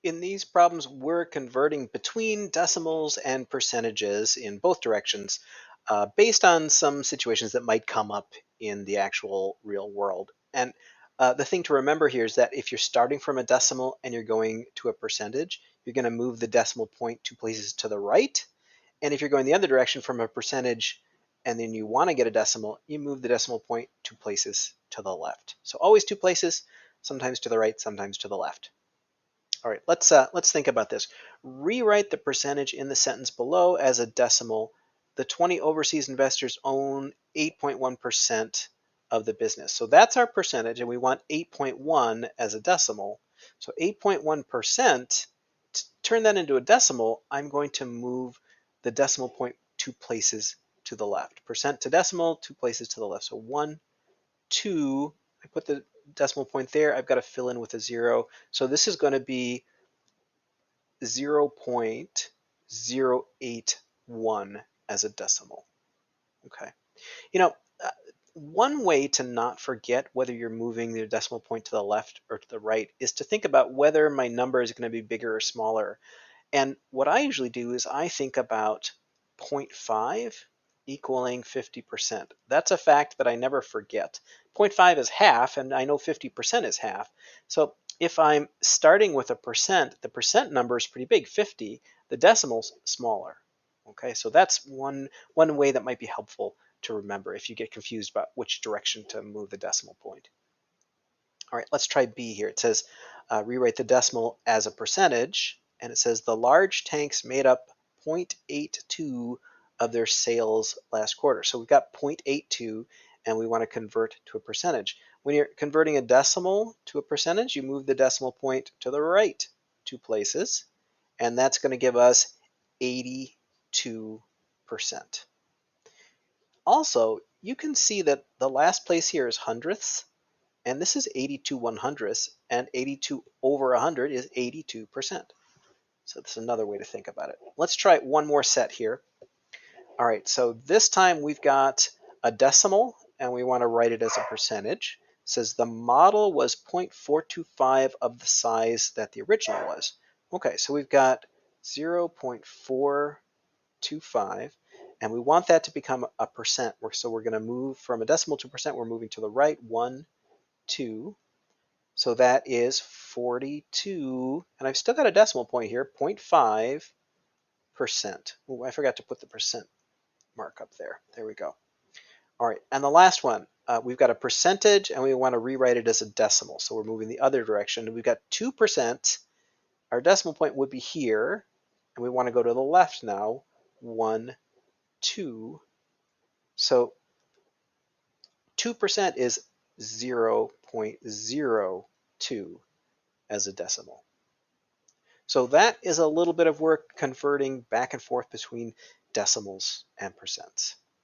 In these problems, we're converting between decimals and percentages in both directions based on some situations that might come up in the actual real world. And the thing to remember here is that if you're starting from a decimal and you're going to a percentage, you're going to move the decimal point 2 places to the right. And if you're going the other direction from a percentage and then you want to get a decimal, you move the decimal point 2 places to the left. So always 2 places, sometimes to the right, sometimes to the left. All right, let's think about this. Rewrite the percentage in the sentence below as a decimal. The 20 overseas investors own 8.1% of the business. So that's our percentage, and we want 8.1 as a decimal. So 8.1%, to turn that into a decimal, I'm going to move the decimal point 2 places to the left. Percent to decimal, 2 places to the left. So 1, 2, I put the decimal point there. I've got to fill in with a 0. So this is going to be 0.081 as a decimal. Okay. You know, one way to not forget whether you're moving the decimal point to the left or to the right is to think about whether my number is going to be bigger or smaller. And what I usually do is I think about 0.5 equaling 50%. That's a fact that I never forget. 0.5 is half, and I know 50% is half. So if I'm starting with a percent, the percent number is pretty big, 50. The decimal's smaller. Okay, so that's one way that might be helpful to remember if you get confused about which direction to move the decimal point. All right, let's try B here. It says rewrite the decimal as a percentage, and it says the large tanks made up 0.82 of their sales last quarter. So we've got 0.82, and we want to convert to a percentage. When you're converting a decimal to a percentage, you move the decimal point to the right 2 places, and that's going to give us 82%. Also, you can see that the last place here is hundredths, and this is 82/100ths, and 82 over 100 is 82%. So that's another way to think about it. Let's try one more set here. All right, so this time we've got a decimal, and we want to write it as a percentage. It says the model was 0.425 of the size that the original was. Okay, so we've got 0.425, and we want that to become a percent. So we're going to move from a decimal to a percent. We're moving to the right, 1, 2. So that is 42, and I've still got a decimal point here, 0.5%. Oh, I forgot to put the percent mark up there. There we go. All right, and the last one, we've got a percentage, and we want to rewrite it as a decimal. So we're moving the other direction. We've got 2%. Our decimal point would be here, and we want to go to the left now, 1, 2. So 2% is 0.02 as a decimal. So that is a little bit of work converting back and forth between decimals and percents.